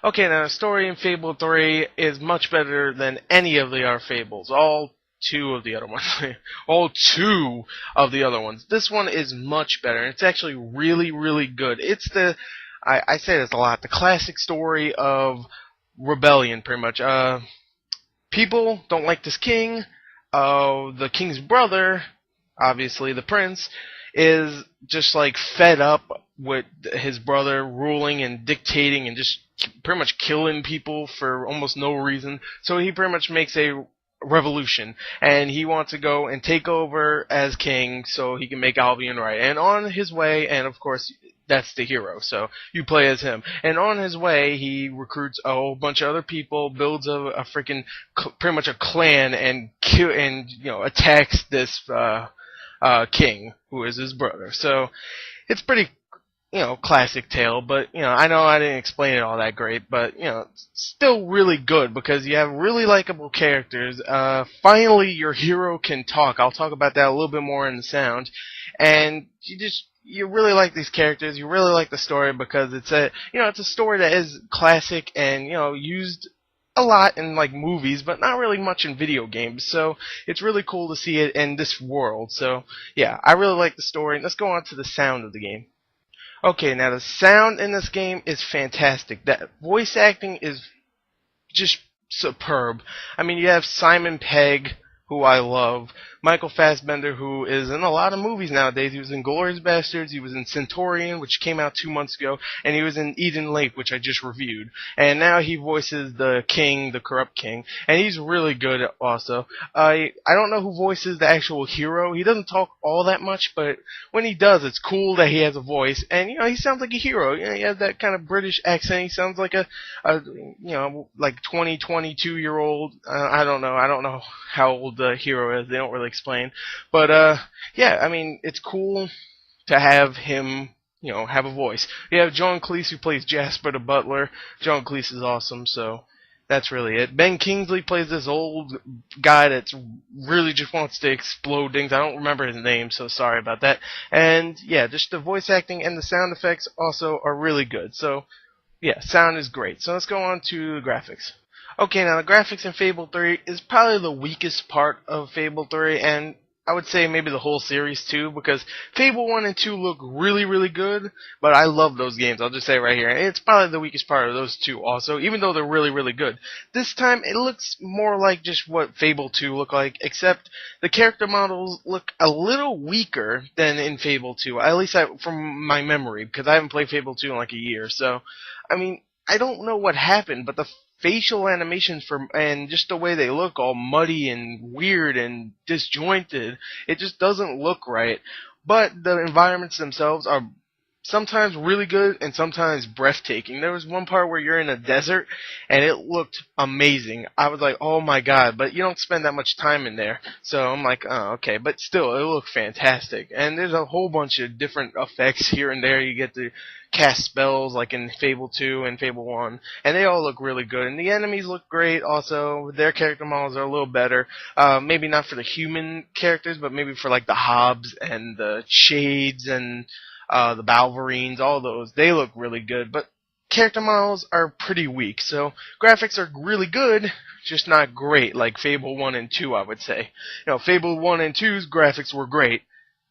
Okay, now the story in Fable 3 is much better than any of the other Fables. All two of the other ones. All two of the other ones. This one is much better. It's actually really, really good. It's I say this a lot, the classic story of rebellion, pretty much. People don't like this king. The king's brother, obviously the prince, is just like fed up with his brother ruling and dictating and just pretty much killing people for almost no reason. So he pretty much makes a revolution, and he wants to go and take over as king so he can make Albion right. And on his way, and of course that's the hero, so you play as him. And on his way, he recruits a whole bunch of other people, builds a freaking pretty much a clan, and attacks this king who is his brother. So it's pretty classic tale, but, I know I didn't explain it all that great, but, it's still really good because you have really likable characters. Finally, your hero can talk. I'll talk about that a little bit more in the sound. And you really like these characters. You really like the story because it's a story that is classic and, used a lot in like movies, but not really much in video games. So it's really cool to see it in this world. So yeah, I really like the story. Let's go on to the sound of the game. Okay, now the sound in this game is fantastic. That voice acting is just superb. I mean, you have Simon Pegg, who I love, Michael Fassbender, who is in a lot of movies nowadays. He was in Glorious Bastards, he was in Centurion, which came out 2 months ago, and he was in Eden Lake, which I just reviewed. And now he voices the king, the corrupt king, and he's really good also. I don't know who voices the actual hero. He doesn't talk all that much, but when he does, it's cool that he has a voice, and he sounds like a hero. He has that kind of British accent. He sounds like a like 22-year-old. I don't know how old the hero is. They don't really explain. But yeah, I mean, it's cool to have him, have a voice. You have John Cleese, who plays Jasper the Butler. John Cleese is awesome, so that's really it. Ben Kingsley plays this old guy that's really just wants to explode things. I don't remember his name, so sorry about that. And yeah, just the voice acting and the sound effects also are really good. So yeah, sound is great. So let's go on to the graphics. Okay, now the graphics in Fable 3 is probably the weakest part of Fable 3, and I would say maybe the whole series too, because Fable 1 and 2 look really, really good, but I love those games. I'll just say it right here. It's probably the weakest part of those two also, even though they're really, really good. This time, it looks more like just what Fable 2 looked like, except the character models look a little weaker than in Fable 2, at least from my memory, because I haven't played Fable 2 in like a year. So, I mean, I don't know what happened, but the facial animations and just the way they look, all muddy and weird and disjointed, it just doesn't look right. But the environments themselves are sometimes really good and sometimes breathtaking. There was one part where you're in a desert and it looked amazing. I was like, oh my god, but you don't spend that much time in there. So I'm like, oh, okay, but still, it looked fantastic. And there's a whole bunch of different effects here and there. You get to cast spells like in Fable 2 and Fable 1, and they all look really good. And the enemies look great also. Their character models are a little better. Maybe not for the human characters, but maybe for like the Hobbs and the Shades and the Balverines, all those. They look really good, but character models are pretty weak. So graphics are really good, just not great like Fable 1 and 2, I would say. Fable 1 and 2's graphics were great,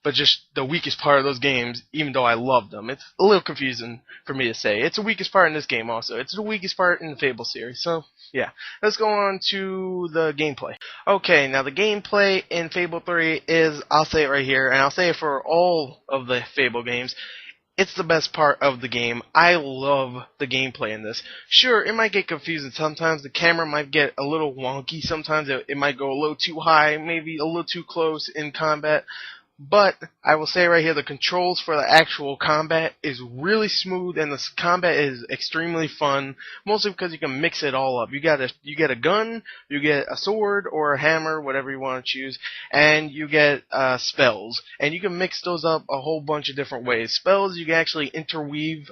but just the weakest part of those games, even though I love them. It's a little confusing for me to say. It's the weakest part in this game also. It's the weakest part in the Fable series. So, yeah. Let's go on to the gameplay. Okay, now the gameplay in Fable 3 is, I'll say it right here, and I'll say it for all of the Fable games, it's the best part of the game. I love the gameplay in this. Sure, it might get confusing sometimes. The camera might get a little wonky. Sometimes it might go a little too high, maybe a little too close in combat. But I will say right here, the controls for the actual combat is really smooth, and the combat is extremely fun. Mostly because you can mix it all up. You get a gun, you get a sword or a hammer, whatever you want to choose, and you get spells, and you can mix those up a whole bunch of different ways. Spells, you can actually interweave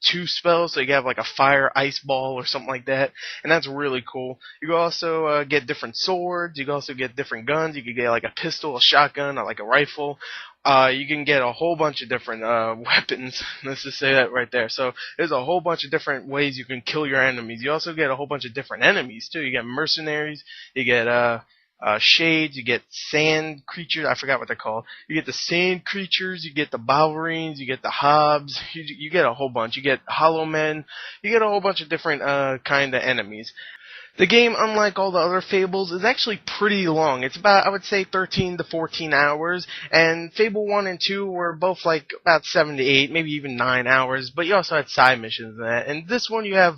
two spells, so you can have like a fire ice ball or something like that, and that's really cool. You can also get different swords. You can also get different guns. You can get like a pistol, a shotgun, or like a rifle. you can get a whole bunch of different weapons. Let's just say that right there. So there's a whole bunch of different ways you can kill your enemies. You also get a whole bunch of different enemies too. You get mercenaries, you get shades, you get sand creatures. I forgot what they're called. You get the sand creatures, you get the balverines, you get the hobs. You get a whole bunch. You get hollow men. You get a whole bunch of different kind of enemies. The game, unlike all the other Fables, is actually pretty long. It's about, I would say, 13 to 14 hours, and Fable 1 and 2 were both like about 7 to 8, maybe even 9 hours, but you also had side missions in that. And this one, you have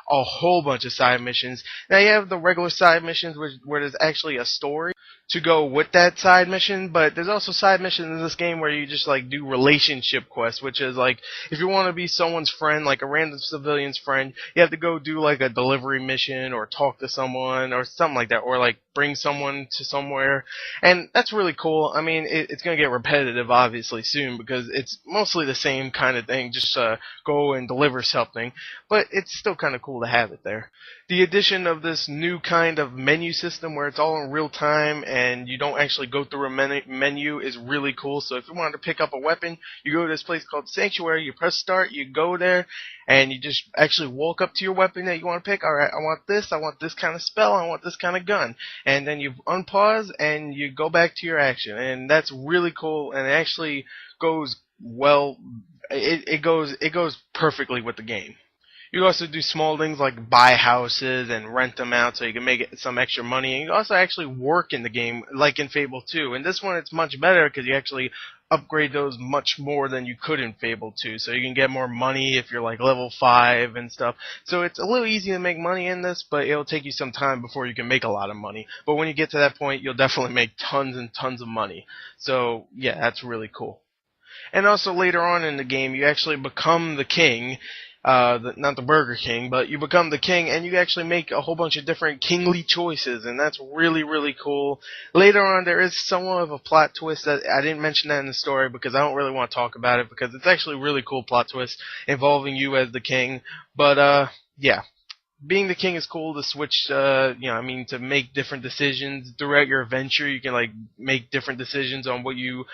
a whole bunch of side missions. Now, you have the regular side missions where there's actually a story to go with that side mission, but there's also side missions in this game where you just like do relationship quests, which is like if you want to be someone's friend, like a random civilian's friend, you have to go do like a delivery mission or talk to someone or something like that, or like bring someone to somewhere, and that's really cool. I mean, it's gonna get repetitive obviously soon because it's mostly the same kind of thing, just go and deliver something, but it's still kind of cool to have it there. The addition of this new kind of menu system where it's all in real time and you don't actually go through a menu is really cool. So if you wanted to pick up a weapon, you go to this place called Sanctuary, you press start, you go there, and you just actually walk up to your weapon that you want to pick. Alright, I want this kind of spell, I want this kind of gun. And then you unpause and you go back to your action. And that's really cool, and it actually goes well. It goes perfectly with the game. You can also do small things like buy houses and rent them out so you can make some extra money. And you can also actually work in the game like in Fable 2. And this one it's much better because you actually upgrade those much more than you could in Fable 2. So you can get more money if you're like level 5 and stuff. So it's a little easy to make money in this, but it'll take you some time before you can make a lot of money. But when you get to that point, you'll definitely make tons and tons of money. So yeah, that's really cool. And also later on in the game, you actually become the king. Not the Burger King, but you become the king, and you actually make a whole bunch of different kingly choices, and that's really, really cool. Later on, there is somewhat of a plot twist that I didn't mention that in the story because I don't really want to talk about it because it's actually a really cool plot twist involving you as the king. But yeah. Being the king is cool to switch, to make different decisions throughout your adventure. You can like make different decisions on what you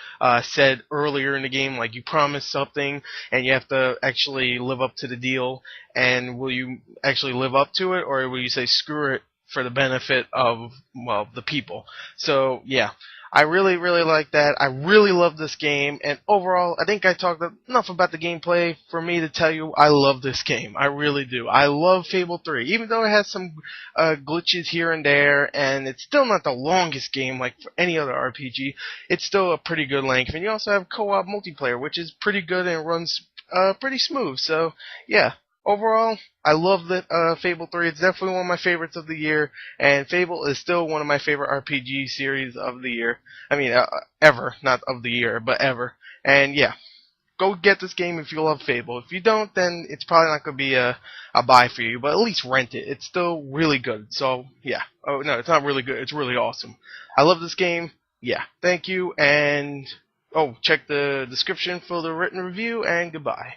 said earlier in the game. Like you promised something, and you have to actually live up to the deal. And will you actually live up to it, or will you say screw it for the benefit of the people? So yeah. I really, really like that. I really love this game, and overall, I think I talked enough about the gameplay for me to tell you I love this game. I really do. I love Fable 3, even though it has some glitches here and there, and it's still not the longest game like for any other RPG. It's still a pretty good length, and you also have co-op multiplayer, which is pretty good and runs pretty smooth. So, yeah. Overall, I love Fable 3. It's definitely one of my favorites of the year, and Fable is still one of my favorite RPG series of the year. I mean, ever. Not of the year, but ever. And yeah, go get this game if you love Fable. If you don't, then it's probably not going to be a buy for you, but at least rent it. It's still really good. So, yeah. Oh, no, it's not really good. It's really awesome. I love this game. Yeah. Thank you, and check the description for the written review, and goodbye.